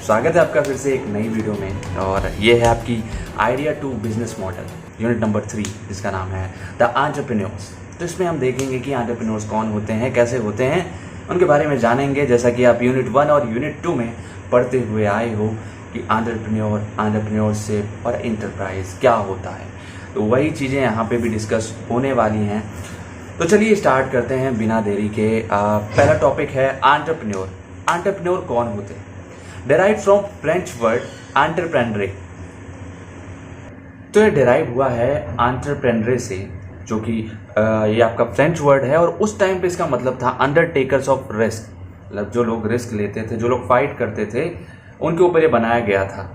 स्वागत है आपका फिर से एक नई वीडियो में। और ये है आपकी idea to business model unit number 3, जिसका नाम है द एंटरप्रेन्योर्स। तो इसमें हम देखेंगे कि एंटरप्रेन्योर्स कौन होते हैं, कैसे होते हैं, उनके बारे में जानेंगे। जैसा कि आप यूनिट 1 और यूनिट 2 में पढ़ते हुए आए हो कि एंटरप्रेन्योरशिप और इंटरप्राइज क्या होता है, तो वही चीज़ें यहाँ पे भी डिस्कस होने वाली हैं। तो चलिए स्टार्ट करते हैं बिना देरी के। पहला टॉपिक है एंटरप्रेन्योर। एंटरप्रेन्योर कौन होते हैं? Derive from French word entrepreneur. तो ये डेराइव हुआ है एंटरप्रेन्योर से, जो कि ये आपका फ्रेंच वर्ड है। और उस टाइम पे इसका मतलब था अंडरटेकर्स ऑफ रिस्क, मतलब जो लोग रिस्क लेते थे, जो लोग फाइट करते थे, उनके ऊपर ये बनाया गया था।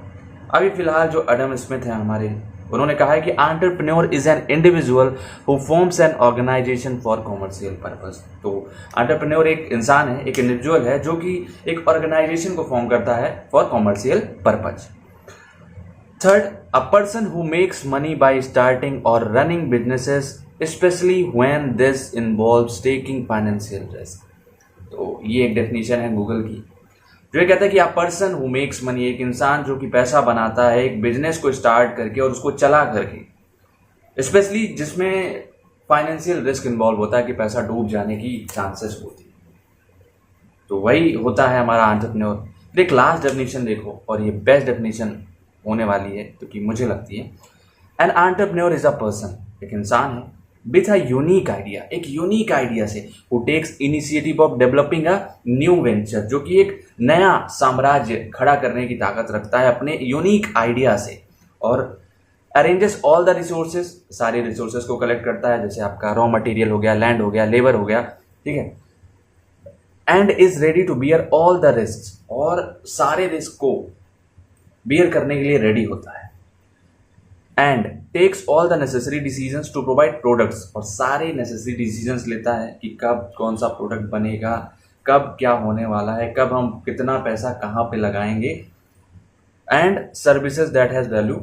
अभी फिलहाल जो एडम स्मिथ हैं हमारे, उन्होंने कहा है कि entrepreneur is an individual who forms an organisation for commercial purpose. तो एंटरप्रेन्योर एक इंसान है, एक इंडिविजुअल है जो कि एक ऑर्गेनाइजेशन को फॉर्म करता है for commercial purpose. Third, a person who makes money by starting और running businesses, especially when this involves taking financial risk. तो ये एक डेफिनेशन है गूगल की, जो ये कहता है कि आप पर्सन हु मेक्स मनी, एक इंसान जो कि पैसा बनाता है एक बिजनेस को स्टार्ट करके और उसको चला करके, स्पेशली जिसमें फाइनेंशियल रिस्क इन्वॉल्व होता है कि पैसा डूब जाने की चांसेस होती है, तो वही होता है हमारा एंटरप्रेन्योर। एक लास्ट डेफिनेशन देखो, और ये बेस्ट डेफिनेशन होने वाली है क्योंकि मुझे लगती है। An entrepreneur is a person, एक इंसान है, विथ अ यूनिक आइडिया, एक यूनिक आइडिया से, who takes initiative of developing a new venture, जो कि एक नया साम्राज्य खड़ा करने की ताकत रखता है अपने यूनिक आइडिया से, और अरेंजेस ऑल द रिसोर्सेज, सारे रिसोर्सेज को कलेक्ट करता है, जैसे आपका रॉ मटेरियल हो गया, लैंड हो गया, लेबर हो गया, ठीक है, and is ready to bear all the risk, और सारे रिस्क को बियर करने के लिए रेडी होता है, and takes all the necessary decisions to provide products, और सारे नेसेसरी डिसीजंस लेता है कि कब कौन सा प्रोडक्ट बनेगा, कब क्या होने वाला है, कब हम कितना पैसा कहाँ पे लगाएंगे, and services that has value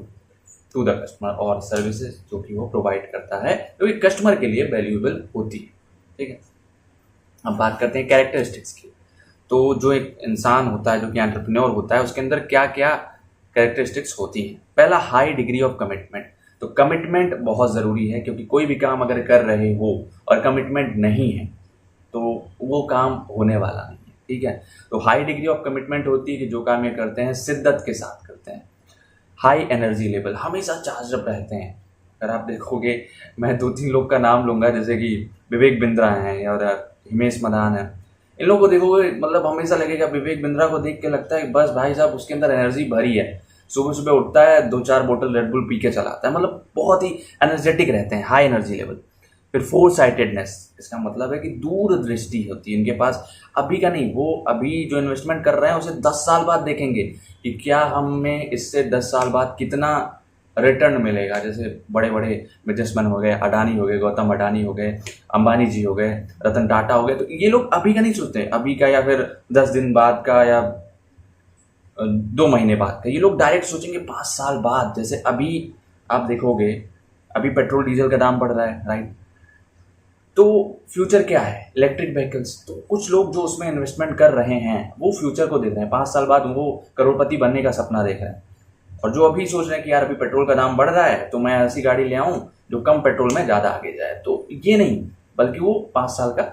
to the customer, और सर्विसेज जो कि वो प्रोवाइड करता है जो कि कस्टमर के लिए वैल्यूएबल होती है। ठीक है, अब बात करते हैं कैरेक्टरिस्टिक्स की। तो जो एक इंसान होता है जो कि एंटरप्रेन्योर होता है, उसके अंदर क्या क्या कैरेक्टरिस्टिक्स होती हैं। पहला, हाई डिग्री ऑफ कमिटमेंट। तो कमिटमेंट बहुत ज़रूरी है, क्योंकि कोई भी काम अगर कर रहे हो और कमिटमेंट नहीं है तो वो काम होने वाला नहीं है। ठीक है, तो हाई डिग्री ऑफ कमिटमेंट होती है कि जो काम ये करते हैं शिद्दत के साथ करते हैं। हाई एनर्जी लेवल, हमेशा चार्ज अप रहते हैं। अगर आप देखोगे, मैं 2-3 लोग का नाम लूंगा, जैसे कि विवेक बिंद्रा हैं और हिमेश मदान है। इन लोगों को देखोगे, मतलब हमेशा लगेगा, विवेक बिंद्रा को देख के लगता है कि बस भाई साहब उसके अंदर एनर्जी भरी है, सुबह सुबह उठता है 2-4 बोतल रेड बुल पी के चलाता है, मतलब बहुत ही एनर्जेटिक रहते हैं, हाई एनर्जी लेवल। फिर फोर साइटेडनेस, इसका मतलब है कि दूरदृष्टि होती है इनके पास, अभी का नहीं, वो अभी जो इन्वेस्टमेंट कर रहे हैं उसे 10 साल बाद देखेंगे कि क्या हमें इससे 10 साल बाद कितना रिटर्न मिलेगा। जैसे बड़े बड़े बिजनेसमैन हो गए, अडानी हो गए, गौतम अडानी हो गए, अंबानी जी हो गए, रतन टाटा हो गए, तो ये लोग अभी का नहीं सोचते, अभी का या फिर 10 दिन बाद का या 2 महीने बाद का, ये लोग डायरेक्ट सोचेंगे 5 साल बाद। जैसे अभी आप देखोगे, अभी पेट्रोल डीजल का दाम बढ़ रहा है, राइट, तो फ्यूचर क्या है? Electric vehicles. तो कुछ लोग जो उसमें इन्वेस्टमेंट कर रहे हैं वो फ्यूचर को देख रहे हैं, 5 साल बाद वो करोड़पति बनने का सपना देख रहे हैं। और जो अभी सोच रहे हैं कि यार अभी पेट्रोल का दाम बढ़ रहा है तो मैं ऐसी गाड़ी ले आऊं जो कम पेट्रोल में ज़्यादा आगे जाए, तो ये नहीं, बल्कि वो 5 साल का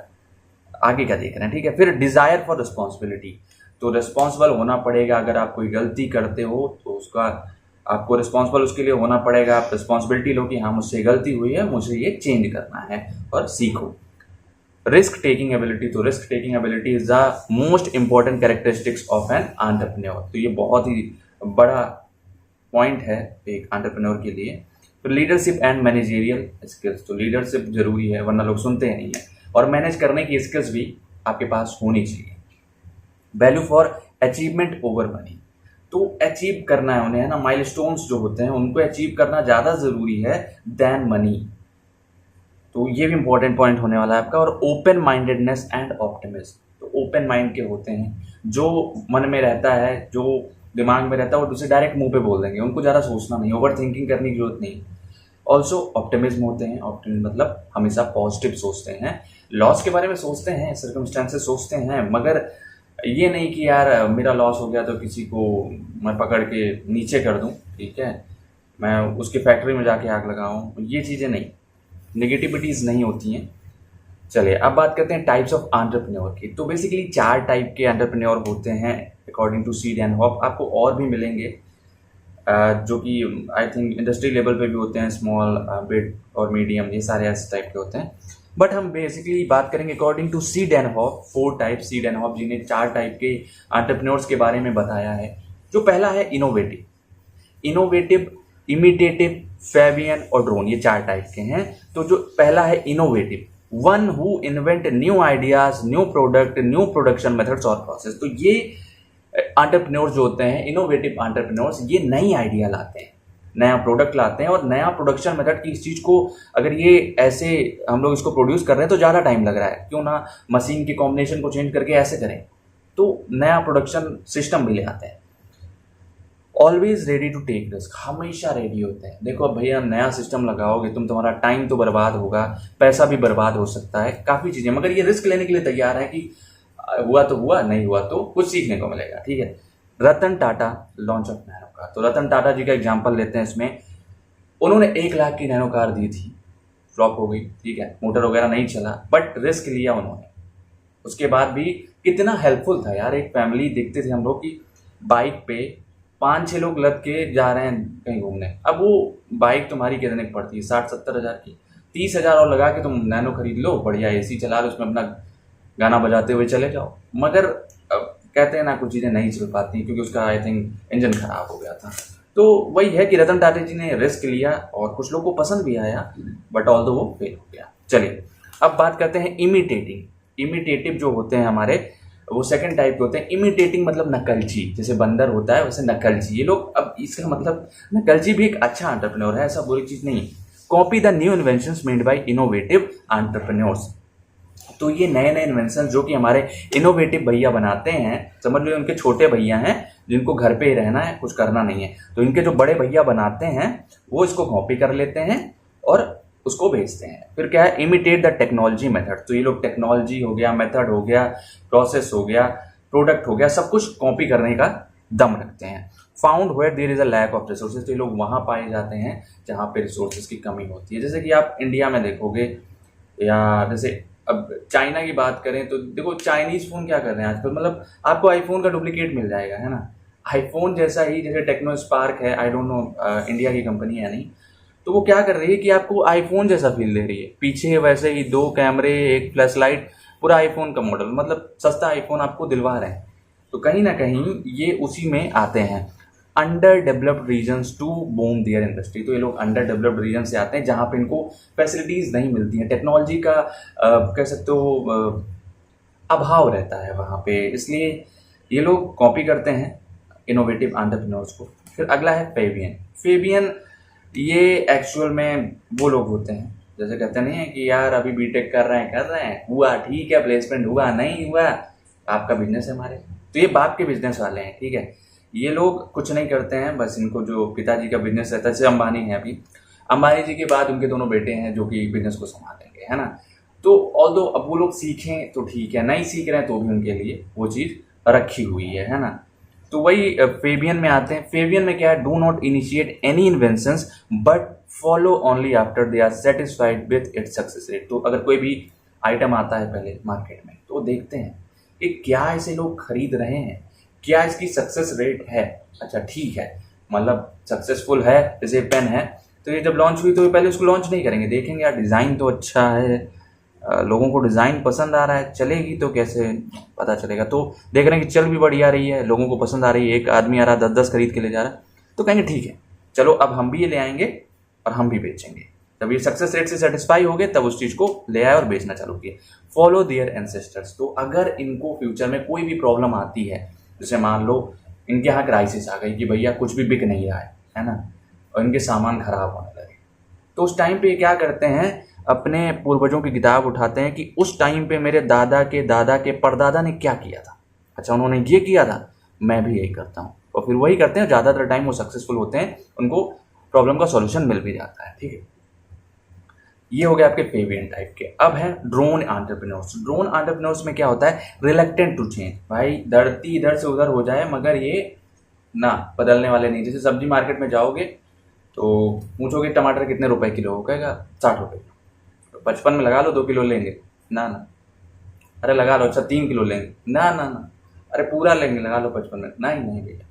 आगे का देख रहे हैं। ठीक है, फिर डिज़ायर फॉर रिस्पॉन्सिबिलिटी। तो रिस्पॉन्सिबल होना पड़ेगा, अगर आप कोई गलती करते हो तो उसका आपको रिस्पॉन्सिबल उसके लिए होना पड़ेगा। आप रिस्पॉन्सिबिलिटी लो कि हाँ मुझसे गलती हुई है, मुझे ये चेंज करना है और सीखो। Risk taking ability. तो risk taking ability is the most important characteristics of an entrepreneur. तो ये बहुत ही बड़ा पॉइंट है एक एंटरप्रेन्योर के लिए। तो लीडरशिप एंड मैनेजरियल स्किल्स। तो लीडरशिप जरूरी है, वरना लोग सुनते ही नहीं है, और मैनेज करने की स्किल्स भी आपके पास होनी चाहिए। Value for achievement over money. तो अचीव करना है उन्हें, है ना, माइलस्टोन्स जो होते हैं उनको अचीव करना ज़्यादा ज़रूरी है देन मनी। तो ये भी इंपॉर्टेंट पॉइंट होने वाला है आपका। और ओपन माइंडेडनेस एंड ऑप्टिमिज्म। तो ओपन माइंड के होते हैं, जो मन में रहता है, जो दिमाग में रहता है, वो दूसरे डायरेक्ट मुंह पे बोल देंगे, उनको ज़्यादा सोचना नहीं, ओवर थिंकिंग करने की जरूरत नहीं। ऑल्सो ऑप्टिमिज्म होते हैं, ऑप्टिमिज्म मतलब हमेशा पॉजिटिव सोचते हैं, लॉस के बारे में सोचते हैं, सर्कमस्टेंसेस सोचते हैं, मगर ये नहीं कि यार मेरा लॉस हो गया तो किसी को मैं पकड़ के नीचे कर दूं, ठीक है, मैं उसकी फैक्ट्री में जाके आग लगाऊं, ये चीज़ें नहीं, नेगेटिविटीज़ नहीं होती हैं। चलिए अब बात करते हैं टाइप्स ऑफ एंटरप्रेन्योर की। तो बेसिकली 4 टाइप के एंटरप्रेन्योर होते हैं according to seed and hop. आपको और भी मिलेंगे जो कि आई थिंक इंडस्ट्री लेवल पे भी होते हैं, स्मॉल, बिग और मीडियम, ये सारे ऐसे टाइप के होते हैं। बट हम बेसिकली बात करेंगे according to seed and hop, 4 type seed and hop, जिन्हें 4 टाइप के एंटरप्रेन्योर्स के बारे में बताया है। जो पहला है इनोवेटिव, इमिटेटिव, फेबियन और ड्रोन, ये 4 टाइप के हैं। तो जो पहला है innovative, one who invent new ideas, new product, new production methods और प्रोसेस। तो ये एंटरप्रेन्योर्स जो होते हैं, इनोवेटिव एंटरप्रेन्योर्स, ये नई आइडिया लाते हैं, नया प्रोडक्ट लाते हैं और नया प्रोडक्शन मेथड की इस चीज़ को, अगर ये ऐसे हम लोग इसको प्रोड्यूस कर रहे हैं तो ज़्यादा टाइम लग रहा है, क्यों ना मशीन के कॉम्बिनेशन को चेंज करके ऐसे करें, तो नया प्रोडक्शन सिस्टम भी ले आते हैं। Always ready to take risk, हमेशा रेडी होते हैं। देखो अब भैया नया सिस्टम लगाओगे तुम्हारा टाइम तो बर्बाद होगा, पैसा भी बर्बाद हो सकता है, काफ़ी चीज़ें, मगर ये रिस्क लेने के लिए तैयार है कि हुआ तो हुआ, नहीं हुआ तो कुछ सीखने को मिलेगा, ठीक है। Ratan Tata launch of Nano car, तो रतन टाटा जी का एग्जांपल लेते हैं इसमें। उन्होंने 1 लाख की नैनो कार दी थी, फ्लॉप हो गई, ठीक है, मोटर वगैरह नहीं चला, बट रिस्क लिया उन्होंने। उसके बाद भी कितना हेल्पफुल था यार, एक फैमिली देखते थे हम लोग कि बाइक पे 5-6 लोग लद के जा रहे हैं कहीं घूमने। अब वो बाइक तुम्हारी कितने की पड़ती है, 60-70 हज़ार की, 30 हज़ार और लगा के तुम नैनो खरीद लो, बढ़िया एसी चला लो, उसमें अपना गाना बजाते हुए चले जाओ। मगर कहते हैं ना कुछ चीज़ें नहीं चल पाती क्योंकि उसका आई थिंक इंजन खराब हो गया था। तो वही है कि रतन टाटा जी ने रिस्क लिया और कुछ लोगों को पसंद भी आया, बट ऑल दो वो फेल हो गया। चलिए अब बात करते हैं इमिटेटिव जो होते हैं हमारे, वो सेकंड टाइप के होते हैं। इमिटेटिंग मतलब नकलची, जैसे बंदर होता है वैसे नकलची ये लोग। अब इसका मतलब नकलची भी एक अच्छा एंटरप्रेन्योर है, ऐसा बुरी चीज़ नहीं। Copy the new inventions made by innovative entrepreneurs, तो ये नए नए इन्वेंशन जो कि हमारे इनोवेटिव भैया बनाते हैं, समझ लो उनके छोटे भैया हैं जिनको घर पे ही रहना है, कुछ करना नहीं है, तो इनके जो बड़े भैया बनाते हैं वो इसको कॉपी कर लेते हैं और उसको बेचते हैं। फिर क्या है, इमिटेट द टेक्नोलॉजी मेथड, तो ये लोग टेक्नोलॉजी हो गया, मेथड हो गया, प्रोसेस हो गया, प्रोडक्ट हो गया, सब कुछ कॉपी करने का दम रखते हैं। Found where there is a lack of resources, तो ये लोग वहाँ पाए जाते हैं जहाँ पे रिसोर्सेज की कमी होती है। जैसे कि आप इंडिया में देखोगे, या जैसे अब चाइना की बात करें तो देखो चाइनीज फ़ोन क्या कर रहे हैं आजकल, मतलब आपको आईफोन का डुप्लीकेट मिल जाएगा, है ना, आईफोन जैसा ही, जैसे टेक्नो स्पार्क है, आई डोंट नो इंडिया की कंपनी है नहीं, तो वो क्या कर रही है कि आपको आईफोन जैसा फील दे रही है, पीछे वैसे ही 2 कैमरे, एक फ्लैश लाइट, पूरा आईफोन का मॉडल, मतलब सस्ता आईफोन आपको दिलवा रहे हैं। तो कहीं ना कहीं ये उसी में आते हैं। Under developed regions to boom their industry, तो ये लोग अंडर डेवलप्ड रीजन से आते हैं जहाँ पे इनको फैसिलिटीज़ नहीं मिलती हैं, टेक्नोलॉजी का कह सकते हो अभाव रहता है वहाँ पे, इसलिए ये लोग कॉपी करते हैं इनोवेटिव एंटरप्रेन्योर्स को। फिर अगला है फेबियन, ये एक्चुअल में वो लोग होते हैं जैसे कहते नहीं है कि यार अभी बीटेक कर रहे हैं, हुआ ठीक है, प्लेसमेंट हुआ नहीं हुआ, आपका बिजनेस है हमारे, तो ये बाप के बिजनेस वाले हैं, ठीक है। ये लोग कुछ नहीं करते हैं, बस इनको जो पिताजी का बिजनेस रहता है, जैसे अंबानी है, अभी अंबानी जी के बाद उनके दोनों बेटे हैं जो कि बिजनेस को संभालेंगे, है ना। तो ऑल्दो अब वो लोग सीखें तो ठीक है, नहीं सीख रहे हैं तो भी उनके लिए वो चीज़ रखी हुई है ना। तो वही फेबियन में आते हैं। फेबियन में क्या है, do not initiate any inventions but follow only after they are satisfied with its success rate. तो अगर कोई भी आइटम आता है पहले मार्केट में तो देखते हैं कि क्या ऐसे लोग खरीद रहे हैं, क्या इसकी सक्सेस रेट है, अच्छा ठीक है, मतलब सक्सेसफुल है। जैसे पेन है तो ये जब लॉन्च हुई तो ये पहले उसको लॉन्च नहीं करेंगे, देखेंगे यार डिज़ाइन तो अच्छा है, लोगों को डिज़ाइन पसंद आ रहा है, चलेगी तो कैसे पता चलेगा। तो देख रहे हैं कि चल भी बढ़िया रही है, लोगों को पसंद आ रही है, एक आदमी आ रहा 10-10 खरीद के ले जा रहा है, तो कहेंगे ठीक है चलो अब हम भी ये ले आएंगे और हम भी बेचेंगे। जब ये सक्सेस रेट से सेटिस्फाई हो गए तब उस चीज़ को ले आए और बेचना चालू किए। फॉलो देयर एंसेस्टर्स, तो अगर इनको फ्यूचर में कोई भी प्रॉब्लम आती है, जैसे मान लो इनके यहाँ क्राइसिस आ गई कि भैया कुछ भी बिक नहीं रहा है ना, और इनके सामान खराब होने लगे, तो उस टाइम पे ये क्या करते हैं, अपने पूर्वजों की किताब उठाते हैं कि उस टाइम पे मेरे दादा के परदादा ने क्या किया था, अच्छा उन्होंने ये किया था, मैं भी यही करता हूँ, और फिर वही करते हैं। ज़्यादातर टाइम वो सक्सेसफुल होते हैं, उनको प्रॉब्लम का सॉल्यूशन मिल भी जाता है, ठीक है। ये हो गया आपके पेवियन टाइप के। अब है ड्रोन एंटरप्रेन्योर्स। ड्रोन एंटरप्रेन्योर्स में क्या होता है, रिलेक्टेंट टू चेंज, भाई धरती इधर से उधर हो जाए मगर ये ना बदलने वाले नहीं। जैसे सब्जी मार्केट में जाओगे तो पूछोगे टमाटर कितने रुपए किलो, हो कहेगा 60 रुपये, तो 55 में लगा लो 2 किलो लेंगे, ना ना, अरे लगा लो, अच्छा 3 किलो लेंगे, ना ना ना, अरे पूरा लेंगे, लगा लो 55 में, नहीं नहीं भैया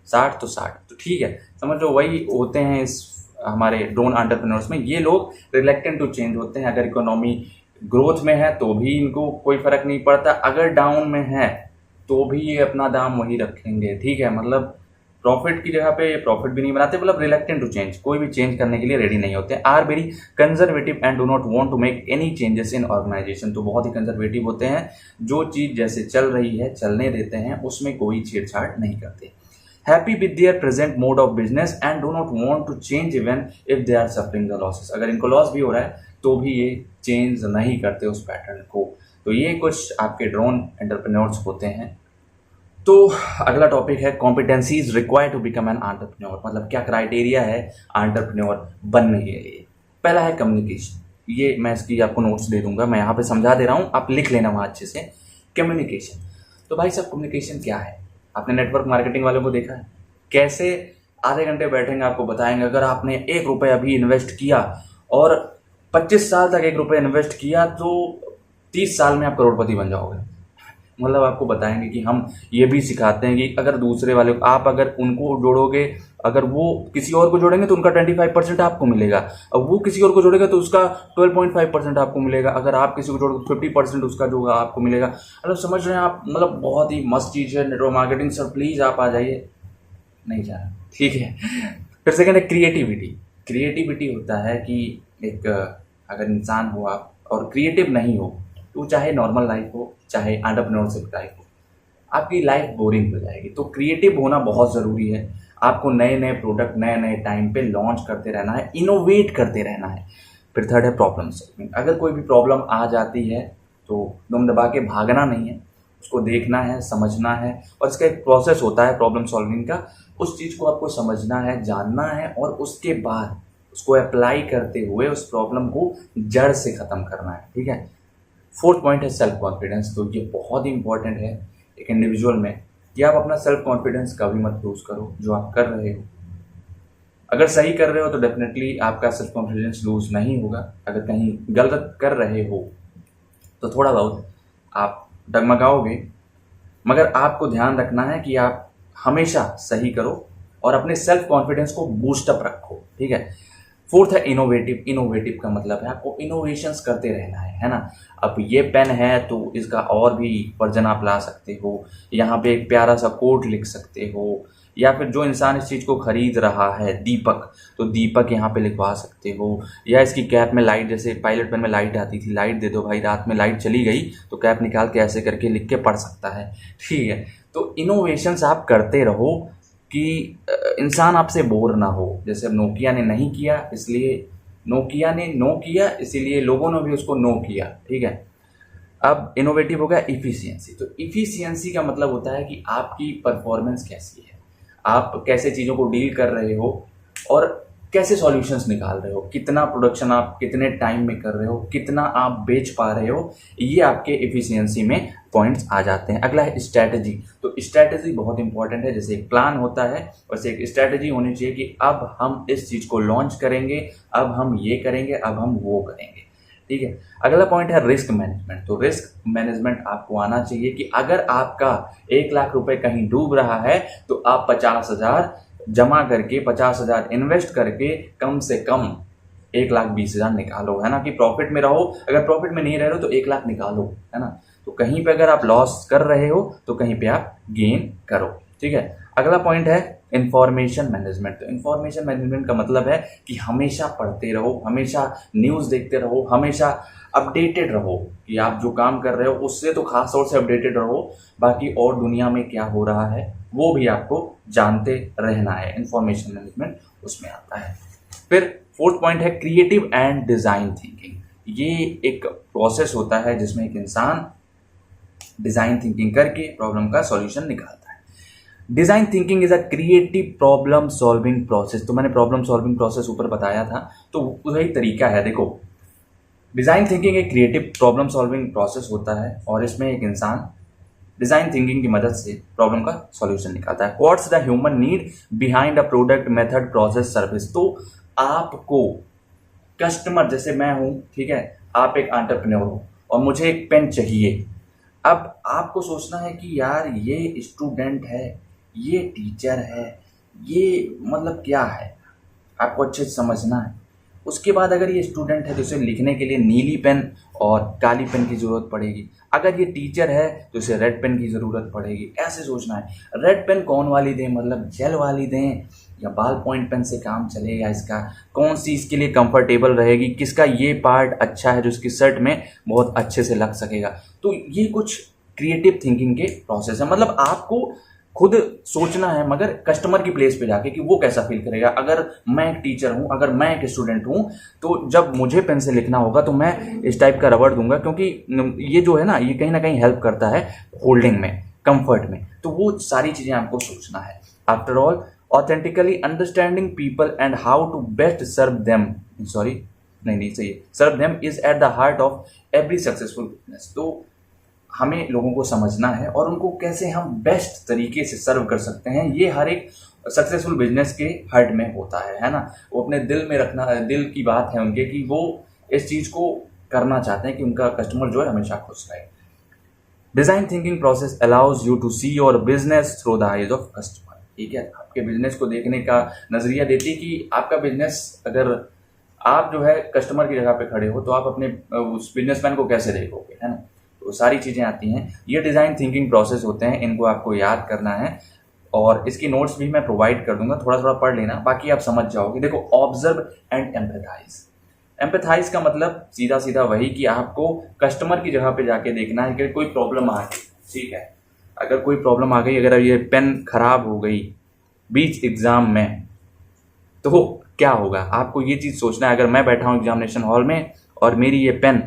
60 तो 60, तो ठीक है, समझ लो वही होते हैं इस हमारे ड्रोन एंटरप्रेन्योर्स में। ये लोग रिलेक्टेंट टू चेंज होते हैं। अगर इकोनॉमी ग्रोथ में है तो भी इनको कोई फर्क नहीं पड़ता, अगर डाउन में है तो भी ये अपना दाम वही रखेंगे, ठीक है। मतलब प्रॉफिट की जगह पे प्रॉफिट भी नहीं बनाते, मतलब रिलेक्टेंट टू चेंज, कोई भी चेंज करने के लिए रेडी नहीं होते। Are very conservative and do not want to make any changes in organisation, तो बहुत ही कंजर्वेटिव होते हैं, जो चीज़ जैसे चल रही है चलने देते हैं, उसमें कोई छेड़छाड़ नहीं करते। Happy with their present mode of business and do not want to change even if they are suffering the losses, अगर इनको लॉस भी हो रहा है तो भी ये चेंज नहीं करते उस पैटर्न को। तो ये कुछ आपके ड्रोन एंटरप्रेन्योर्स होते हैं। तो अगला टॉपिक है competencies required to become an entrepreneur, मतलब क्या क्राइटेरिया है एंटरप्रेन्योर बनने के लिए। पहला है कम्युनिकेशन, ये मैं इसकी आपको नोट्स दे दूंगा, मैं यहाँ पे समझा दे रहा हूँ, आप लिख लेना वहाँ अच्छे से। कम्युनिकेशन, तो भाई साहब कम्युनिकेशन क्या है, आपने नेटवर्क मार्केटिंग वालों को देखा है कैसे आधे घंटे बैठेंगे, आपको बताएंगे अगर आपने 1 रुपये अभी इन्वेस्ट किया और 25 साल तक 1 रुपये इन्वेस्ट किया तो 30 साल में आप करोड़पति बन जाओगे। मतलब आपको बताएंगे कि हम ये भी सिखाते हैं कि अगर दूसरे वाले आप अगर उनको जोड़ोगे, अगर वो किसी और को जोड़ेंगे तो उनका 25% आपको मिलेगा, अब वो किसी और को जोड़ेगा तो उसका 12.5% आपको मिलेगा, अगर आप किसी को जोड़ोगे 50% उसका जो आपको मिलेगा। मतलब समझ रहे हैं आप, मतलब बहुत ही मस्त चीज़ है नेटवर्क मार्केटिंग। सर प्लीज़ आप आ जाइए, नहीं जा रहा, ठीक है। फिर सेकेंड है क्रिएटिविटी। क्रिएटिविटी होता है कि एक अगर इंसान हो आप और क्रिएटिव नहीं हो तो चाहे नॉर्मल लाइफ हो चाहे एंटरप्रेन्योरशिप लाइफ हो, आपकी लाइफ बोरिंग हो जाएगी। तो क्रिएटिव होना बहुत ज़रूरी है, आपको नए नए प्रोडक्ट नए नए टाइम पे लॉन्च करते रहना है, इनोवेट करते रहना है। फिर थर्ड है प्रॉब्लम सॉल्विंग। अगर कोई भी प्रॉब्लम आ जाती है तो दम दबा के भागना नहीं है, उसको देखना है, समझना है, और इसका एक प्रोसेस होता है प्रॉब्लम सॉल्विंग का। उस चीज़ को आपको समझना है, जानना है, और उसके बाद उसको अप्लाई करते हुए उस प्रॉब्लम को जड़ से ख़त्म करना है, ठीक है। फोर्थ पॉइंट है सेल्फ कॉन्फिडेंस। तो ये बहुत ही इंपॉर्टेंट है एक इंडिविजुअल में कि आप अपना सेल्फ कॉन्फिडेंस कभी मत लूज करो जो आप कर रहे हो। अगर सही कर रहे हो तो डेफिनेटली आपका सेल्फ कॉन्फिडेंस लूज नहीं होगा, अगर कहीं गलत कर रहे हो तो थोड़ा बहुत आप डगमगाओगे, मगर आपको ध्यान रखना है कि आप हमेशा सही करो और अपने सेल्फ कॉन्फिडेंस को बूस्टअप रखो, ठीक है। फोर्थ है इनोवेटिव। इनोवेटिव का मतलब है आपको इनोवेशंस करते रहना है ना। अब ये पेन है तो इसका और भी वर्जन आप ला सकते हो, यहाँ पे एक प्यारा सा कोट लिख सकते हो, या फिर जो इंसान इस चीज़ को खरीद रहा है दीपक, तो दीपक यहाँ पे लिखवा सकते हो, या इसकी कैप में लाइट, जैसे पायलट पेन में लाइट आती थी, लाइट दे दो भाई, रात में लाइट चली गई तो कैप निकाल के ऐसे करके लिख के पढ़ सकता है, ठीक है। तो इनोवेशंस आप करते रहो कि इंसान आपसे बोर ना हो। जैसे अब नोकिया ने नहीं किया इसलिए नोकिया ने नो किया, इसीलिए लोगों ने भी उसको नो किया, ठीक है। अब इनोवेटिव हो गया इफिशियंसी। तो इफिशियंसी का मतलब होता है कि आपकी परफॉर्मेंस कैसी है, आप कैसे चीज़ों को डील कर रहे हो और कैसे सॉल्यूशंस निकाल रहे हो, कितना प्रोडक्शन आप कितने टाइम में कर रहे हो, कितना आप बेच पा रहे हो, ये आपके इफिशियंसी में पॉइंट्स आ जाते हैं। अगला है स्ट्रैटेजी। तो स्ट्रैटेजी बहुत इंपॉर्टेंट है, जैसे एक प्लान होता है वैसे एक स्ट्रैटेजी होनी चाहिए कि अब हम इस चीज़ को लॉन्च करेंगे, अब हम ये करेंगे, अब हम वो करेंगे, ठीक है। अगला पॉइंट है रिस्क मैनेजमेंट। तो रिस्क मैनेजमेंट आपको आना चाहिए कि अगर आपका 1 लाख रुपए कहीं डूब रहा है तो आप 50,000 जमा करके 50,000 इन्वेस्ट करके कम से कम 1,20,000 निकालो, है ना, कि प्रॉफिट में रहो। अगर प्रॉफिट में नहीं रह रहे हो तो 1 लाख निकालो, है ना। तो कहीं पे अगर आप लॉस कर रहे हो तो कहीं पे आप गेन करो, ठीक है। अगला पॉइंट है इंफॉर्मेशन मैनेजमेंट। तो इंफॉर्मेशन मैनेजमेंट का मतलब है कि हमेशा पढ़ते रहो, हमेशा न्यूज़ देखते रहो, हमेशा अपडेटेड रहो कि आप जो काम कर रहे हो उससे तो खास तौर से अपडेटेड रहो, बाकी और दुनिया में क्या हो रहा है वो भी आपको जानते रहना है। इंफॉर्मेशन मैनेजमेंट उसमें आता है। फिर फोर्थ पॉइंट है क्रिएटिव एंड डिज़ाइन थिंकिंग। ये एक प्रोसेस होता है जिसमें एक इंसान डिज़ाइन थिंकिंग करके प्रॉब्लम का सॉल्यूशन निकालता है। Design thinking is a creative problem solving process. तो मैंने प्रॉब्लम सॉल्विंग प्रोसेस ऊपर बताया था, तो वही तरीका है। देखो डिज़ाइन थिंकिंग एक क्रिएटिव प्रॉब्लम सॉल्विंग प्रोसेस होता है और इसमें एक इंसान डिज़ाइन थिंकिंग की मदद से प्रॉब्लम का सॉल्यूशन निकालता है। What's the human need behind a product, method, process, service. तो आपको कस्टमर, जैसे मैं हूँ, ठीक है, आप एक एंटरप्रेन्योर हो और मुझे एक पेन चाहिए। अब आपको सोचना है कि यार ये स्टूडेंट है, ये टीचर है, ये मतलब क्या है, आपको अच्छे से समझना है। उसके बाद अगर ये स्टूडेंट है तो इसे लिखने के लिए नीली पेन और काली पेन की ज़रूरत पड़ेगी। अगर ये टीचर है तो इसे रेड पेन की ज़रूरत पड़ेगी। ऐसे सोचना है। रेड पेन कौन वाली दें, मतलब जेल वाली दें या बाल पॉइंट पेन से काम चलेगा, इसका कौन सी इसके लिए कंफर्टेबल रहेगी, किसका ये पार्ट अच्छा है जो इसकी शर्ट में बहुत अच्छे से लग सकेगा। तो ये कुछ क्रिएटिव थिंकिंग के प्रोसेस है। मतलब आपको खुद सोचना है मगर कस्टमर की प्लेस पे जाके कि वो कैसा फील करेगा। अगर मैं एक टीचर हूँ, अगर मैं एक स्टूडेंट हूँ, तो जब मुझे पेन से लिखना होगा तो मैं इस टाइप का रबड़ दूंगा, क्योंकि ये जो है ना, ये कहीं ना कहीं हेल्प करता है होल्डिंग में, कंफर्ट में। तो वो सारी चीज़ें आपको सोचना है। After all, authentically understanding people and how to best serve them, sorry नहीं सही है, serve them is at the heart of every successful business. तो हमें लोगों को समझना है और उनको कैसे हम बेस्ट तरीके से सर्व कर सकते हैं, ये हर एक सक्सेसफुल बिजनेस के हार्ट में होता है ना। वो अपने दिल में रखना, दिल की बात है उनके कि वो इस चीज़ को करना चाहते हैं कि उनका कस्टमर जो है हमेशा खुश रहे। Design thinking process allows you to see your business through the eyes of customer. ठीक है, आपके बिजनेस को देखने का नज़रिया देती है कि आपका बिजनेस, अगर आप जो है कस्टमर की जगह पे खड़े हो तो आप अपने उस बिजनेसमैन को कैसे देखोगे, है ना। तो सारी चीज़ें आती हैं। ये डिज़ाइन थिंकिंग प्रोसेस होते हैं, इनको आपको याद करना है और इसकी नोट्स भी मैं प्रोवाइड कर दूंगा, थोड़ा थोड़ा पढ़ लेना, बाकी आप समझ जाओगे। देखो, ऑब्जर्व एंड एम्पैथाइज। एम्पैथाइज का मतलब सीधा सीधा वही कि आपको कस्टमर की जगह पे जाके देखना है कि कोई प्रॉब्लम आ गई, ठीक है, अगर कोई प्रॉब्लम आ गई, अगर ये पेन खराब हो गई बीच एग्ज़ाम में, तो क्या होगा। आपको ये चीज़ सोचना है, अगर मैं बैठा हूँ एग्जामिनेशन हॉल में और मेरी ये पेन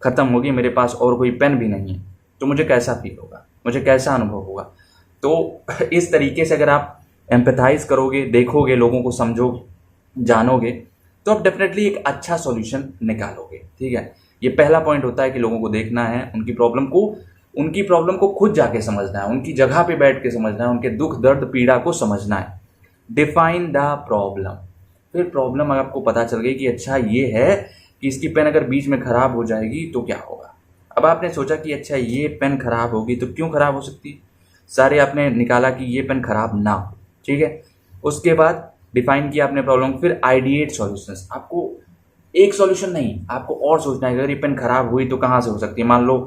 ख़त्म होगी, मेरे पास और कोई पेन भी नहीं है, तो मुझे कैसा फील होगा, मुझे कैसा अनुभव होगा। तो इस तरीके से अगर आप एम्पैथाइज करोगे, देखोगे, लोगों को समझोगे, जानोगे, तो आप डेफिनेटली एक अच्छा सॉल्यूशन निकालोगे। ठीक है, ये पहला पॉइंट होता है कि लोगों को देखना है, उनकी प्रॉब्लम को खुद जाके समझना है, उनकी जगह पे बैठ के समझना है, उनके दुख दर्द पीड़ा को समझना है। Define the problem. फिर प्रॉब्लम अगर आपको पता चल गई कि अच्छा ये है कि इसकी पेन अगर बीच में ख़राब हो जाएगी तो क्या होगा। अब आपने सोचा कि अच्छा ये पेन ख़राब होगी तो क्यों ख़राब हो सकती है, सारे आपने निकाला कि ये पेन ख़राब ना हो। ठीक है, उसके बाद डिफाइन किया आपने प्रॉब्लम, फिर आइडिएट सॉल्यूशंस। आपको एक सॉल्यूशन नहीं, आपको और सोचना है, अगर ये पेन ख़राब हुई तो कहाँ से हो सकती है। मान लो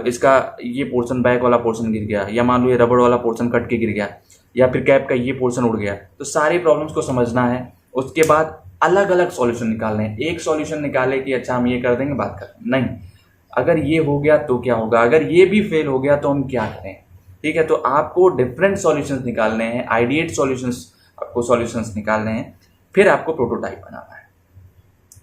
इसका ये पोर्शन, बैक वाला पोर्शन गिर गया, या मान लो ये रबड़ वाला पोर्शन कट के गिर गया, या फिर कैप का ये पोर्शन उड़ गया। तो सारे प्रॉब्लम्स को समझना है, उसके बाद अलग अलग सॉल्यूशन निकालने हैं। एक सॉल्यूशन निकाले कि अच्छा हम ये कर देंगे, बात कर नहीं, अगर ये हो गया तो क्या होगा, अगर ये भी फेल हो गया तो हम क्या करें। ठीक है, तो आपको डिफरेंट सॉल्यूशंस निकालने हैं, आइडिएट सॉल्यूशंस, आपको सॉल्यूशंस निकालने हैं। फिर आपको प्रोटोटाइप बनाना है,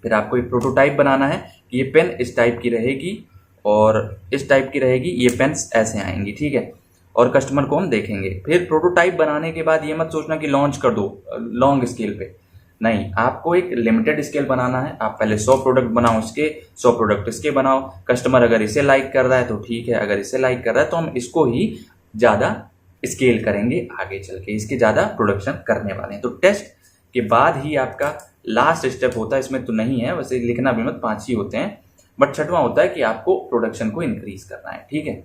फिर आपको एक प्रोटोटाइप बनाना है कि ये पेन इस टाइप की रहेगी और इस टाइप की रहेगी, ये पेन्स ऐसे आएंगी। ठीक है, और कस्टमर को हम देखेंगे। फिर प्रोटोटाइप बनाने के बाद ये मत सोचना कि लॉन्च कर दो लॉन्ग स्केल पे, नहीं, आपको एक लिमिटेड स्केल बनाना है। आप पहले 100 प्रोडक्ट बनाओ, इसके 100 प्रोडक्ट इसके बनाओ। कस्टमर अगर इसे लाइक कर रहा है तो ठीक है, अगर इसे लाइक कर रहा है तो हम इसको ही ज़्यादा स्केल करेंगे, आगे चल के इसके ज़्यादा प्रोडक्शन करने वाले हैं। तो टेस्ट के बाद ही आपका लास्ट स्टेप होता है, इसमें तो नहीं है, वैसे लिखना भी मत, 5 ही होते हैं, बट 6वां होता है कि आपको प्रोडक्शन को इंक्रीज करना है। ठीक है,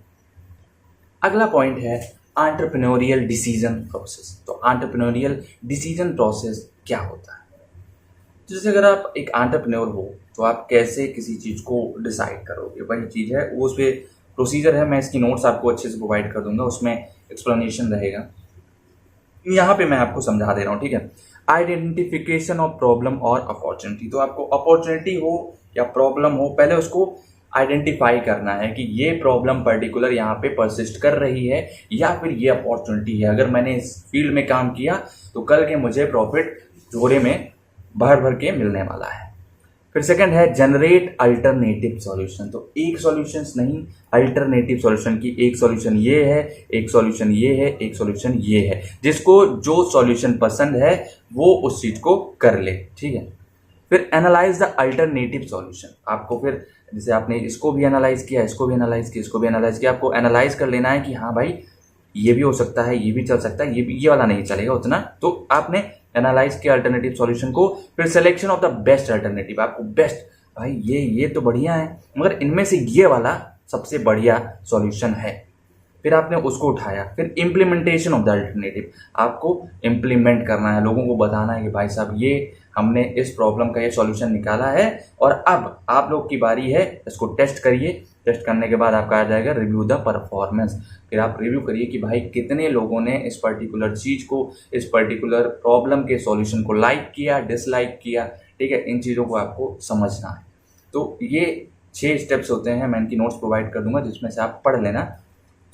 अगला पॉइंट है एंटरप्रेन्योरियल डिसीजन प्रोसेस। तो एंटरप्रेन्योरियल डिसीजन प्रोसेस क्या होता है। जैसे अगर आप एक एंटरप्रेन्योर हो तो आप कैसे किसी चीज़ को डिसाइड करोगे, वही चीज़ है, वो उस पर प्रोसीजर है। मैं इसकी नोट्स आपको अच्छे से प्रोवाइड कर दूंगा, उसमें एक्सप्लेनेशन रहेगा। यहाँ पे मैं आपको समझा दे रहा हूँ। ठीक है, आइडेंटिफिकेशन ऑफ प्रॉब्लम और अपॉर्चुनिटी। तो आपको अपॉर्चुनिटी हो या प्रॉब्लम हो, पहले उसको आइडेंटिफाई करना है कि ये प्रॉब्लम पर्टिकुलर यहाँ पे परसिस्ट कर रही है या फिर ये अपॉर्चुनिटी है। अगर मैंने इस फील्ड में काम किया तो कल के मुझे प्रॉफिट झोरे में भर भर के मिलने वाला है। फिर सेकंड है जनरेट अल्टरनेटिव सॉल्यूशन। तो एक सॉल्यूशंस नहीं, अल्टरनेटिव सॉल्यूशन की एक सॉल्यूशन ये है, एक सॉल्यूशन ये है, एक सॉल्यूशन ये है। जिसको जो सॉल्यूशन पसंद है वो उस चीज को कर ले। ठीक है, फिर एनालाइज द अल्टरनेटिव सॉल्यूशन, आपको फिर जैसे आपने इसको भी एनालाइज किया, इसको भी एनालाइज किया, इसको भी एनालाइज किया, आपको एनालाइज कर लेना है कि हाँ भाई ये भी हो सकता है, ये भी चल सकता है, ये वाला नहीं चलेगा उतना, तो आपने एनालाइज किया अल्टरनेटिव सॉल्यूशन को। फिर selection of the best alternative, आपको बेस्ट भाई ये तो बढ़िया है मगर इनमें से ये वाला सबसे बढ़िया सॉल्यूशन है, फिर आपने उसको उठाया। फिर इम्प्लीमेंटेशन ऑफ द अल्टरनेटिव, आपको इम्प्लीमेंट करना है, लोगों को बताना है कि भाई साहब ये हमने इस प्रॉब्लम का ये सॉल्यूशन निकाला है और अब आप लोग की बारी है, इसको टेस्ट करिए। टेस्ट करने के बाद आपका आ जाएगा रिव्यू द परफॉर्मेंस, फिर आप रिव्यू करिए कि भाई कितने लोगों ने इस पर्टिकुलर चीज़ को, इस पर्टिकुलर प्रॉब्लम के सॉल्यूशन को लाइक किया, डिसलाइक किया, ठीक है, इन चीज़ों को आपको समझना है। तो ये 6 स्टेप्स होते हैं, मैं इनकी नोट्स प्रोवाइड कर दूंगा जिसमें से आप पढ़ लेना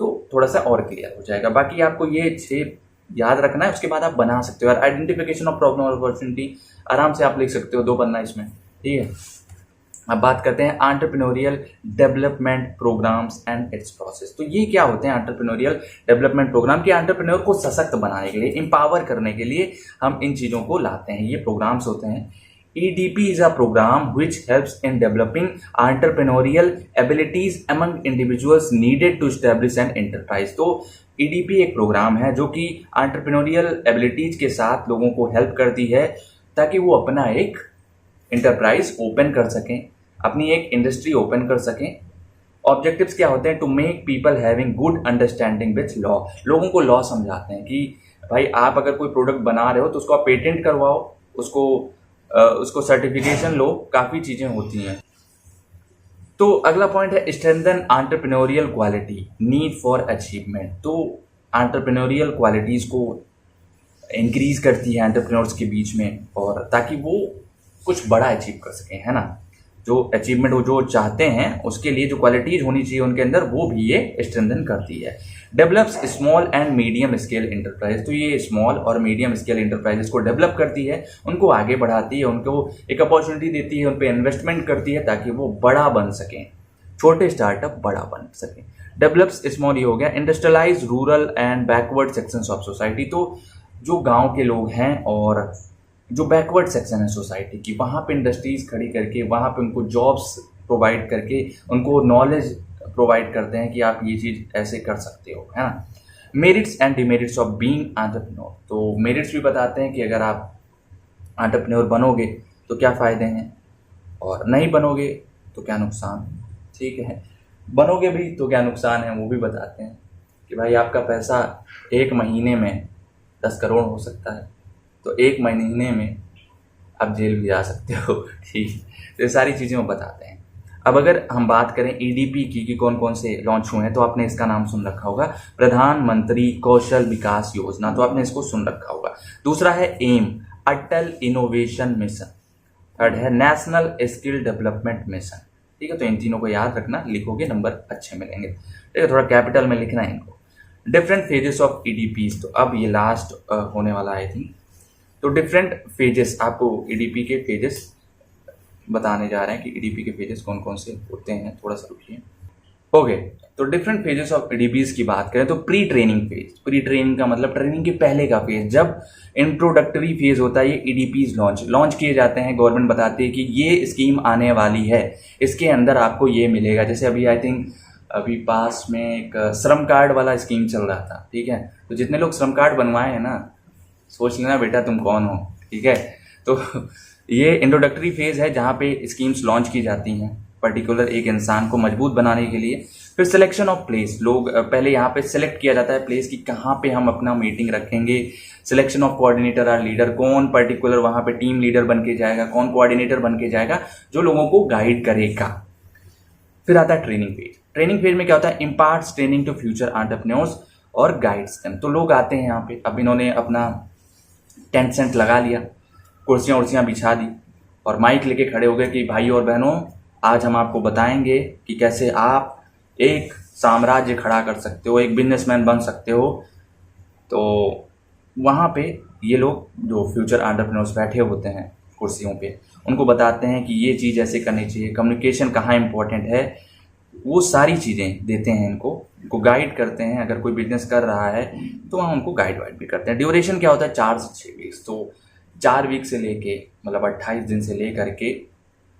तो थोड़ा सा और क्लियर हो जाएगा। बाकी आपको ये 6 याद रखना है, उसके बाद आप बना सकते हो। और आइडेंटिफिकेशन ऑफ प्रॉब्लम और अपॉर्चुनिटी आराम से आप लिख सकते हो, 2 पन्ना इसमें, ठीक है। अब बात करते हैं entrepreneurial development programmes and its process. तो ये क्या होते हैं एंटरप्रेन्योरियल डेवलपमेंट प्रोग्राम? कि एंटरप्रेन्योर को सशक्त बनाने के लिए, एम्पावर करने के लिए हम इन चीज़ों को लाते हैं, ये प्रोग्राम्स होते हैं। EDP is a program which helps in developing entrepreneurial abilities among individuals needed to establish an enterprise। तो EDP एक प्रोग्राम है जो कि entrepreneurial abilities के साथ लोगों को हेल्प करती है ताकि वो अपना एक enterprise ओपन कर सकें, अपनी एक इंडस्ट्री ओपन कर सकें। ऑब्जेक्टिव्स क्या होते हैं? To make people having good understanding with law, लोगों को लॉ समझाते हैं कि भाई आप अगर कोई प्रोडक्ट बना रहे हो तो उसको आप पेटेंट करवाओ, उसको सर्टिफिकेशन लो, काफ़ी चीज़ें होती हैं। तो अगला पॉइंट है strengthen entrepreneurial quality need for achievement. तो एंटरप्रेन्योरियल क्वालिटीज़ को इंक्रीज करती है एंटरप्रेन्योर्स के बीच में, और ताकि वो कुछ बड़ा अचीव कर सकें, है ना। जो अचीवमेंट वो जो चाहते हैं उसके लिए जो क्वालिटीज होनी चाहिए उनके अंदर, वो भी ये स्ट्रेंथन करती है। Develops small and medium scale enterprise. तो ये स्मॉल और मीडियम स्केल इंटरप्राइजेस को डेवलप करती है, उनको आगे बढ़ाती है, उनको एक अपॉर्चुनिटी देती है, उन पर इन्वेस्टमेंट करती है ताकि वो बड़ा बन सकें, छोटे स्टार्टअप बड़ा बन सकें। डेवलप्स स्मॉल, ये हो गया। Industrialise rural and backward sections of society. तो जो गाँव के लोग हैं और जो बैकवर्ड सेक्शन है सोसाइटी की, वहाँ पे इंडस्ट्रीज खड़ी करके, वहाँ पे उनको जॉब्स प्रोवाइड करके, उनको नॉलेज प्रोवाइड करते हैं कि आप ये चीज़ ऐसे कर सकते हो, है ना। Merits and demerits of being entrepreneur. तो मेरिट्स भी बताते हैं कि अगर आप एंटरप्रेन्योर बनोगे तो क्या फ़ायदे हैं, और नहीं बनोगे तो क्या नुकसान, ठीक है। बनोगे भी तो क्या नुकसान है वो भी बताते हैं कि भाई आपका पैसा 1 महीने में 10 करोड़ हो सकता है, तो 1 महीने में आप जेल भी जा सकते हो, ठीक है। तो ये सारी चीज़ें वो बताते हैं। अब अगर हम बात करें EDP की कि कौन कौन से लॉन्च हुए हैं, तो आपने इसका नाम सुन रखा होगा, प्रधानमंत्री कौशल विकास योजना, तो आपने इसको सुन रखा होगा। दूसरा है एम, अटल इनोवेशन मिशन। थर्ड है नेशनल स्किल डेवलपमेंट मिशन, ठीक है। तो इन तीनों को याद रखना, लिखोगे नंबर अच्छे मिलेंगे, ठीक है। थोड़ा कैपिटल में लिखना है इनको। Different phases of EDPs। तो अब ये लास्ट होने वाला है थी। तो डिफरेंट फेजेस, आपको EDP के फेजेस बताने जा रहे हैं कि EDP के फेजेस कौन कौन से होते हैं। थोड़ा सा रुकिए। ओके, तो डिफरेंट फेजेस ऑफ EDPs की बात करें तो pre training phase. Pre training का मतलब ट्रेनिंग के पहले का फेज, जब इंट्रोडक्टरी फेज होता है, ये EDPs लॉन्च किए जाते हैं। गवर्नमेंट बताती है कि ये स्कीम आने वाली है, इसके अंदर आपको ये मिलेगा। जैसे अभी आई थिंक अभी पास में एक श्रम कार्ड वाला स्कीम चल रहा था, ठीक है। तो जितने लोग श्रम कार्ड बनवाए हैं ना, सोच लेना बेटा तुम कौन हो, ठीक है। तो ये इंट्रोडक्टरी फेज है जहाँ पे स्कीम्स लॉन्च की जाती हैं पर्टिकुलर एक इंसान को मजबूत बनाने के लिए। फिर सिलेक्शन ऑफ प्लेस, लोग पहले यहाँ पे सिलेक्ट किया जाता है प्लेस की कहाँ पे हम अपना मीटिंग रखेंगे। सिलेक्शन ऑफ कोऑर्डिनेटर और लीडर, कौन पर्टिकुलर वहाँ पे टीम लीडर बन के जाएगा, कौन कोऑर्डिनेटर बन के जाएगा जो लोगों को गाइड करेगा। फिर आता है ट्रेनिंग फेज। ट्रेनिंग फेज में क्या होता है? Imparts training to future entrepreneurs और गाइड्स देम। तो लोग आते हैं यहाँ पे, अब इन्होंने अपना टेंट सेंट लगा लिया, कुर्सियाँ उर्सियाँ बिछा दी और माइक लेके खड़े हो गए कि भाई और बहनों, आज हम आपको बताएंगे कि कैसे आप एक साम्राज्य खड़ा कर सकते हो, एक बिजनेसमैन बन सकते हो। तो वहाँ पे ये लोग जो फ्यूचर एंटरप्रेन्योर्स बैठे होते हैं कुर्सियों पे, उनको बताते हैं कि ये चीज़ ऐसे करनी चाहिए, कम्युनिकेशन कहाँ इंपॉर्टेंट है, वो सारी चीज़ें देते हैं इनको गाइड करते हैं। अगर कोई बिजनेस कर रहा है तो वहाँ उनको गाइड वाइड भी करते हैं। ड्यूरेशन क्या होता है? 4 से 6 वीक्स। तो 4 वीक से लेके मतलब 28 दिन से लेकर के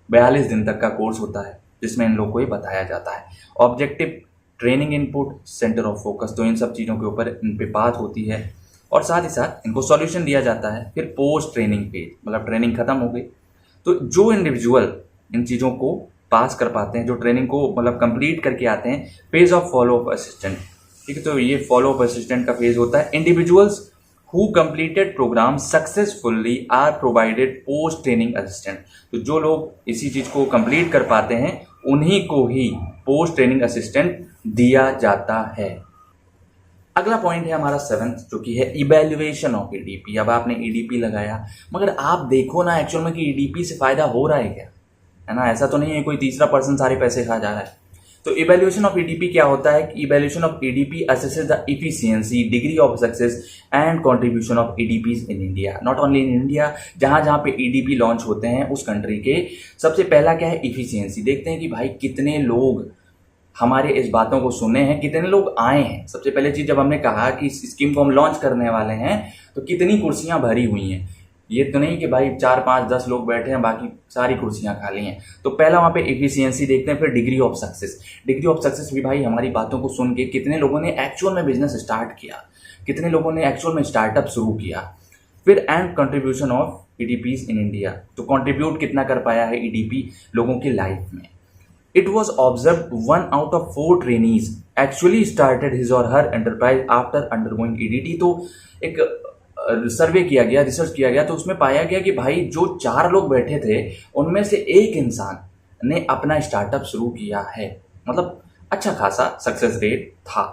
42 दिन तक का कोर्स होता है, जिसमें इन लोग को ये बताया जाता है। Objective, training input, centre of focus, तो इन सब चीज़ों के ऊपर इन पे बात होती है और साथ ही साथ इनको सॉल्यूशन दिया जाता है। फिर पोस्ट ट्रेनिंग फेज, मतलब ट्रेनिंग खत्म हो गई तो जो इंडिविजुअल इन चीज़ों को पास कर पाते हैं, जो ट्रेनिंग को मतलब कंप्लीट करके आते हैं, phase of follow up assistant. ठीक है, तो ये फॉलो अप असिस्टेंट का फेज होता है। Individuals who completed programme successfully are provided post training assistant. तो जो लोग इसी चीज़ को कंप्लीट कर पाते हैं उन्हीं को ही पोस्ट ट्रेनिंग असिस्टेंट दिया जाता है। अगला पॉइंट है हमारा 7th, जो कि है इवैल्यूएशन ऑफ ईडीपी। अब आपने ईडीपी लगाया, मगर आप देखो ना एक्चुअल में कि ईडीपी से फायदा हो रहा है क्या, है ना? ऐसा तो नहीं है कोई तीसरा पर्सन सारे पैसे खा जा रहा है। तो इवैल्यूएशन ऑफ ईडीपी क्या होता है कि evaluation of EDP assesses the efficiency, degree of success and contribution of EDPs in India. Not only in India, जहां जहां पे ईडीपी लॉन्च होते हैं उस कंट्री के सबसे पहला क्या है, एफिशिएंसी। देखते हैं कि भाई कितने लोग हमारे इस बातों को सुने हैं, कितने लोग आए हैं। सबसे पहले चीज जब हमने कहा कि इस स्कीम को हम लॉन्च करने वाले हैं तो कितनी कुर्सियां भरी हुई हैं। ये तो नहीं कि भाई 4, 5, 10 लोग बैठे हैं बाकी सारी कुर्सियां खाली हैं। तो पहला वहां पे एफिशिएंसी देखते हैं, फिर degree of success. Degree of success भी भाई हमारी बातों को सुन के कितने लोगों ने एक्चुअल में बिजनेस स्टार्ट किया, कितने लोगों ने एक्चुअल में स्टार्टअप शुरू किया। फिर and contribution of EDPs in India, तो कंट्रीब्यूट कितना कर पाया है ईडीपी लोगों की लाइफ में। It was observed 1 out of 4 trainees actually started his or her enterprise after undergoing EDT। तो एक सर्वे किया गया, रिसर्च किया गया, तो उसमें पाया गया कि भाई जो 4 लोग बैठे थे उनमें से एक इंसान ने अपना स्टार्टअप शुरू किया है। मतलब अच्छा खासा सक्सेस रेट था।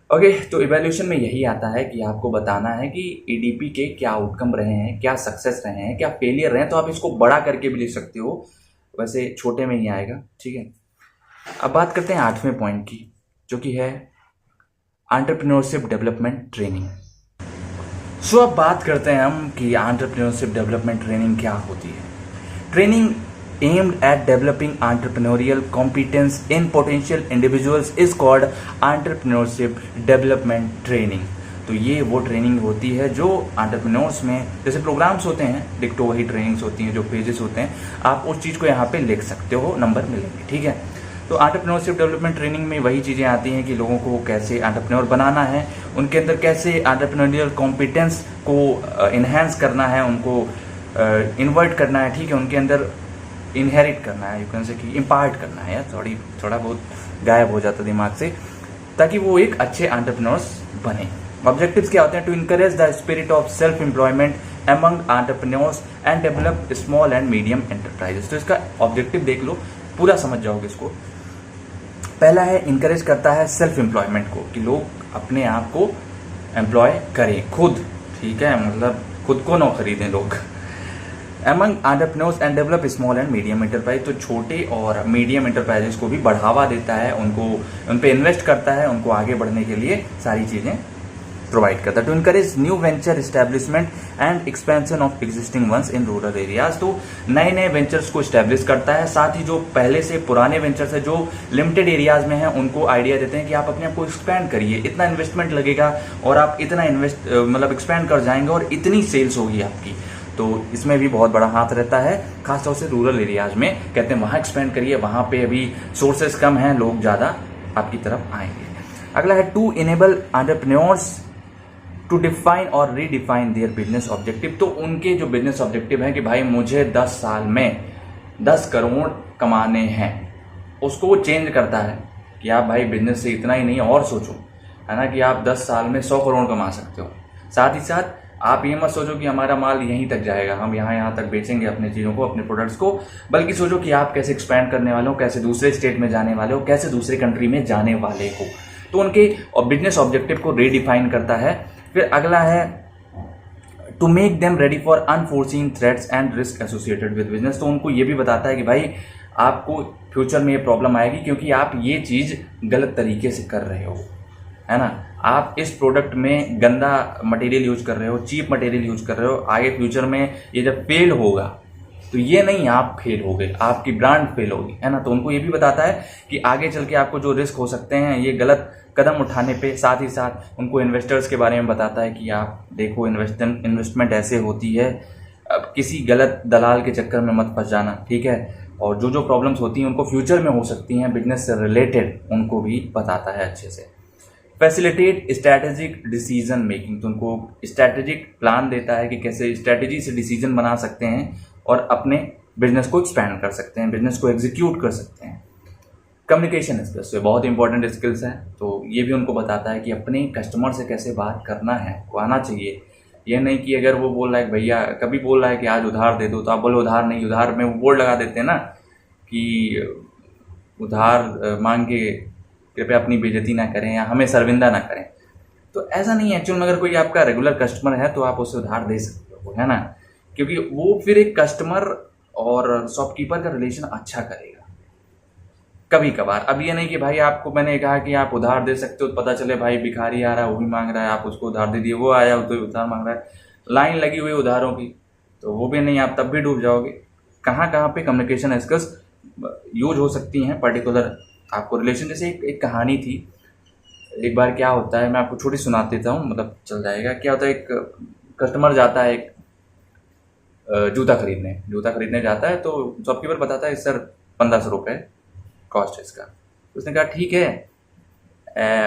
ओके, तो इवैल्यूएशन में यही आता है कि आपको बताना है कि ईडीपी के क्या आउटकम रहे हैं, क्या सक्सेस रहे हैं, क्या फेलियर रहे हैं। तो आप इसको बड़ा करके भी लिख सकते हो, वैसे छोटे में ही आएगा। ठीक है, अब बात करते हैं 8वें पॉइंट की, जो कि है एंटरप्रेन्योरशिप डेवलपमेंट ट्रेनिंग। सो अब बात करते हैं हम कि एंटरप्रेन्योरशिप डेवलपमेंट ट्रेनिंग क्या होती है। Training aimed at developing entrepreneurial competence in potential individuals is called entrepreneurship development training। तो ये वो ट्रेनिंग होती है जो एंटरप्रेन्योर्स में, जैसे प्रोग्राम्स होते हैं डिक्टो वही ट्रेनिंग्स होती हैं, जो पेजेस होते हैं आप उस चीज़ को यहाँ पे लिख सकते हो, नंबर मिलेंगे। ठीक है, तो एंटरप्रेन्योरशिप डेवलपमेंट ट्रेनिंग में वही चीज़ें आती हैं कि लोगों को कैसे एंटरप्रेन्योर बनाना है, उनके अंदर कैसे एंटरप्रेन्योरियल कॉम्पिटेंस को इन्हेंस करना है, उनको इन्वर्ट करना है। ठीक है, उनके अंदर इनहेरिट करना है, यू कैन से कि इम्पार्ट करना है, यार थोड़ा बहुत गायब हो जाता दिमाग से, ताकि वो एक अच्छे एंटरप्रेन्योर्स बने। ऑब्जेक्टिव्स क्या होते हैं? To encourage the spirit of self employment among entrepreneurs and develop small and medium enterprises. तो इसका ऑब्जेक्टिव देख लो, पूरा समझ जाओगे इसको। पहला है इनकरेज करता है सेल्फ एम्प्लॉयमेंट को, कि लोग अपने आप को एम्प्लॉय करें खुद। ठीक है, मतलब खुद को ना खरीदें लोग। Among entrepreneurs and develop small and medium enterprise, तो छोटे और मीडियम एंटरप्राइजेस को भी बढ़ावा देता है, उनको उन पे इन्वेस्ट करता है, उनको आगे बढ़ने के लिए सारी चीज़ें प्रोवाइड करता है। To encourage new venture establishment and expansion of existing ones in rural areas, तो नए नए वेंचर्स को इस्टेब्लिश करता है। साथ ही जो पहले से पुराने वेंचर्स है जो लिमिटेड एरियाज में हैं उनको आइडिया देते हैं कि आप अपने आप को एक्सपैंड करिए, इतना इन्वेस्टमेंट लगेगा और आप इतना मतलब एक्सपैंड कर जाएंगे और इतनी सेल्स होगी आपकी। तो इसमें भी बहुत बड़ा हाथ रहता है, खासतौर से रूरल एरियाज में। कहते हैं वहाँ एक्सपेंड करिए, वहाँ पे अभी सोर्सेस कम हैं, लोग ज़्यादा आपकी तरफ आएंगे। अगला है to enable entrepreneurs to define और रीडिफाइन देयर बिजनेस ऑब्जेक्टिव। तो उनके जो बिजनेस ऑब्जेक्टिव है कि भाई मुझे 10 साल में 10 करोड़ कमाने हैं, उसको वो चेंज करता है कि आप भाई बिजनेस से इतना ही नहीं और सोचो, है ना, कि आप 10 साल में 100 करोड़ कमा सकते हो। साथ ही साथ आप ये मत सोचो कि हमारा माल यहीं तक जाएगा, हम यहाँ तक बेचेंगे अपने चीज़ों को, अपने प्रोडक्ट्स को, बल्कि सोचो कि आप कैसे एक्सपैंड करने वाले हो, कैसे दूसरे स्टेट में जाने वाले हो, कैसे दूसरे कंट्री में जाने वाले हो। तो उनके बिजनेस ऑब्जेक्टिव को रीडिफाइन करता है। फिर अगला है to make them ready for unforeseen threats and risk associated with business. तो उनको ये भी बताता है कि भाई आपको फ्यूचर में ये प्रॉब्लम आएगी क्योंकि आप ये चीज़ गलत तरीके से कर रहे हो, है ना, आप इस प्रोडक्ट में गंदा मटेरियल यूज कर रहे हो, चीप मटेरियल यूज कर रहे हो। आगे फ्यूचर में ये जब फेल होगा तो ये नहीं आप फेल हो गए, आपकी ब्रांड फेल होगी, है ना। तो उनको ये भी बताता है कि आगे चल के आपको जो रिस्क हो सकते हैं, ये गलत कदम उठाने पे साथ ही साथ उनको इन्वेस्टर्स के बारे में बताता है कि आप देखो इन्वेस्टमेंट ऐसे होती है, अब किसी गलत दलाल के चक्कर में मत फंस जाना, ठीक है। और जो जो प्रॉब्लम्स होती हैं उनको फ्यूचर में हो सकती हैं बिजनेस से रिलेटेड, उनको भी बताता है अच्छे से। फैसिलिटेट स्ट्रैटेजिक डिसीजन मेकिंग, तो उनको स्ट्रैटेजिक प्लान देता है कि कैसे स्ट्रैटेजी से डिसीजन बना सकते हैं और अपने बिजनेस को एक्सपैंड कर सकते हैं, बिजनेस को एग्जीक्यूट कर सकते हैं। कम्युनिकेशन स्किल्स ये बहुत इंपॉर्टेंट स्किल्स हैं, तो ये भी उनको बताता है कि अपने कस्टमर से कैसे बात करना है, वो आना चाहिए। ये नहीं कि अगर वो बोल रहा है भैया, कभी बोल रहा है कि आज उधार दे दो, तो आप बोलो उधार नहीं, उधार में वो बोर्ड लगा देते हैं ना कि उधार मांग के कृपया अपनी बेइज्जती ना करें या हमें शर्मिंदा ना करें। तो ऐसा नहीं है, एक्चुअल में अगर कोई आपका रेगुलर कस्टमर है तो आप उसे उधार दे सकते हो, है ना, क्योंकि वो फिर एक कस्टमर और शॉपकीपर का रिलेशन अच्छा करेगा कभी कभार। अब ये नहीं कि भाई आपको मैंने कहा कि आप उधार दे सकते हो, पता चले भाई भिखारी आ रहा है वो भी मांग रहा है, आप उसको उधार दे दिए, वो आया तो उधार मांग रहा है, लाइन लगी हुई उधारों की, तो वो भी नहीं, आप तब भी डूब जाओगे। कहाँ कहाँ पे कम्युनिकेशन स्किल्स यूज हो सकती हैं पर्टिकुलर आपको रिलेशन। जैसे एक कहानी थी, एक बार क्या होता है, मैं आपको छोटी सुना देता हूँ, मतलब चल जाएगा। क्या होता है, एक कस्टमर जाता है एक जूता खरीदने जाता है, तो शॉपकीपर बताता है सर 1500 रुपये कॉस्ट है इसका। तो उसने कहा ठीक है,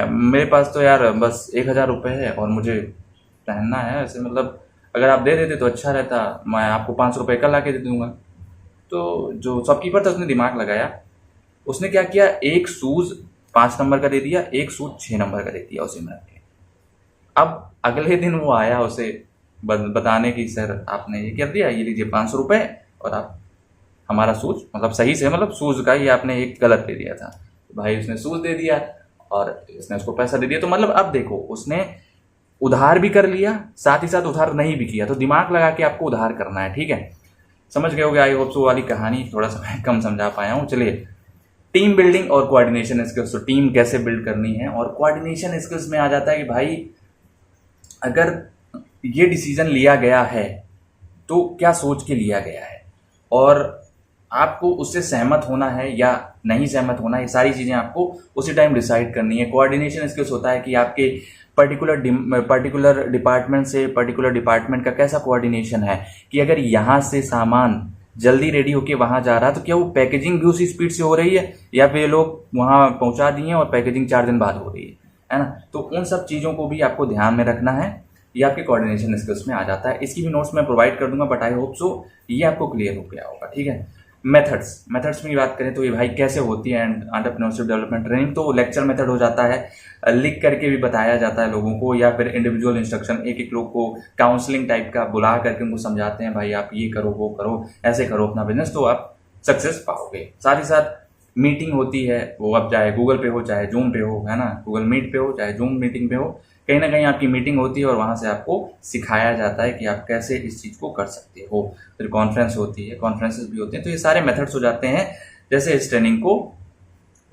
मेरे पास तो यार बस 1000 रुपये है और मुझे पहनना है, ऐसे मतलब अगर आप दे देते तो अच्छा रहता, मैं आपको 500 रुपये कल ला के दे दूँगा। तो जो शॉपकीपर था उसने दिमाग लगाया, उसने क्या किया, एक शूज़ 5 नंबर का दे दिया, एक शूज़ 6 नंबर का दे दिया उसी में रख के। अब अगले दिन वो आया उसे बताने की सर आपने ये कर दिया, ये लीजिए 500 रुपये और आप हमारा शूज़, मतलब सही से, मतलब शूज़ का ये आपने एक गलत दे दिया था। तो भाई उसने शूज़ दे दिया और इसने उसको पैसा दे दिया। तो मतलब अब देखो, उसने उधार भी कर लिया, साथ ही साथ उधार नहीं भी किया। तो दिमाग लगा के आपको उधार करना है, ठीक है। समझ गए होगे आई होप सो वाली कहानी, थोड़ा सा मैं कम समझा पाया हूँ। चलिए, टीम बिल्डिंग और कोऑर्डिनेशन स्किल्स, तो टीम कैसे बिल्ड करनी है, और कोऑर्डिनेशन स्किल्स में आ जाता है कि भाई अगर ये डिसीजन लिया गया है तो क्या सोच के लिया गया है और आपको उससे सहमत होना है या नहीं सहमत होना है, ये सारी चीज़ें आपको उसी टाइम डिसाइड करनी है। कोऑर्डिनेशन स्किल्स होता है कि आपके पर्टिकुलर डिपार्टमेंट से पर्टिकुलर डिपार्टमेंट का कैसा कोऑर्डिनेशन है, कि अगर यहाँ से सामान जल्दी रेडी होके वहाँ जा रहा है तो क्या वो पैकेजिंग भी उसी स्पीड से हो रही है, या फिर लोग वहाँ पहुँचा दिए और पैकेजिंग 4 दिन बाद हो रही है ना। तो उन सब चीज़ों को भी आपको ध्यान में रखना है, ये आपके कोऑर्डिनेशन स्किल्स में आ जाता है। इसकी भी नोट्स मैं प्रोवाइड कर दूंगा, बट आई होप सो ये आपको क्लियर हो गया होगा, ठीक है। मेथड्स में बात करें तो ये भाई कैसे होती है एंटरप्रेन्योरशिप डेवलपमेंट ट्रेनिंग, तो लेक्चर मेथड हो जाता है, लिख करके भी बताया जाता है लोगों को, या फिर इंडिविजुअल इंस्ट्रक्शन, एक एक लोग को काउंसलिंग टाइप का बुला करके उनको समझाते हैं भाई आप ये करो वो करो, ऐसे करो अपना बिजनेस तो आप सक्सेस पाओगे। साथ ही साथ मीटिंग होती है, वो अब चाहे गूगल पे हो चाहे जूम पे हो, है ना, गूगल मीट पे हो चाहे जूम मीटिंग पे हो, कहीं ना कहीं आपकी मीटिंग होती है और वहाँ से आपको सिखाया जाता है कि आप कैसे इस चीज़ को कर सकते हो। फिर कॉन्फ्रेंस होती है, कॉन्फ्रेंसेस भी होते हैं, तो ये सारे मेथड्स हो जाते हैं जैसे इस ट्रेनिंग को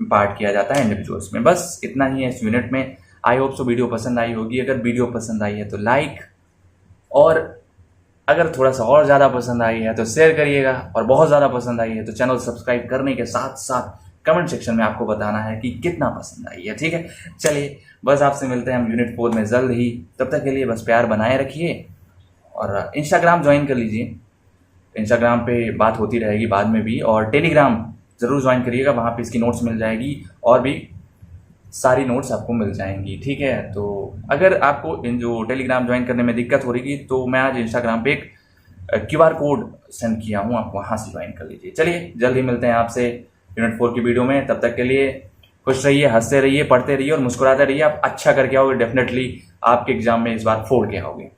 पार्ट किया जाता है इंडिविजुअल्स में। बस इतना ही है इस यूनिट में। आई होप सो वीडियो पसंद आई होगी। अगर वीडियो पसंद आई है तो लाइक, और अगर थोड़ा सा और ज़्यादा पसंद आई है तो शेयर करिएगा, और बहुत ज़्यादा पसंद आई है तो चैनल सब्सक्राइब करने के साथ साथ कमेंट सेक्शन में आपको बताना है कि कितना पसंद आई है, ठीक है। चलिए, बस आपसे मिलते हैं हम यूनिट 4 में जल्द ही। तब तक के लिए बस प्यार बनाए रखिए और इंस्टाग्राम ज्वाइन कर लीजिए, इंस्टाग्राम पे बात होती रहेगी बाद में भी, और टेलीग्राम ज़रूर ज्वाइन करिएगा, वहाँ पे इसकी नोट्स मिल जाएगी और भी सारी नोट्स आपको मिल जाएंगी, ठीक है। तो अगर आपको इन जो टेलीग्राम ज्वाइन करने में दिक्कत हो रही थी तो मैं आज इंस्टाग्राम पे एक QR कोड सेंड किया हूँ, आप वहाँ से ज्वाइन कर लीजिए। चलिए, जल्द ही मिलते हैं आपसे यूनिट 4 की वीडियो में। तब तक के लिए खुश रहिए, हंसते रहिए, पढ़ते रहिए और मुस्कुराते रहिए। आप अच्छा करके आओगे, डेफिनेटली आपके एग्जाम में इस बार फोड़ के आओगे।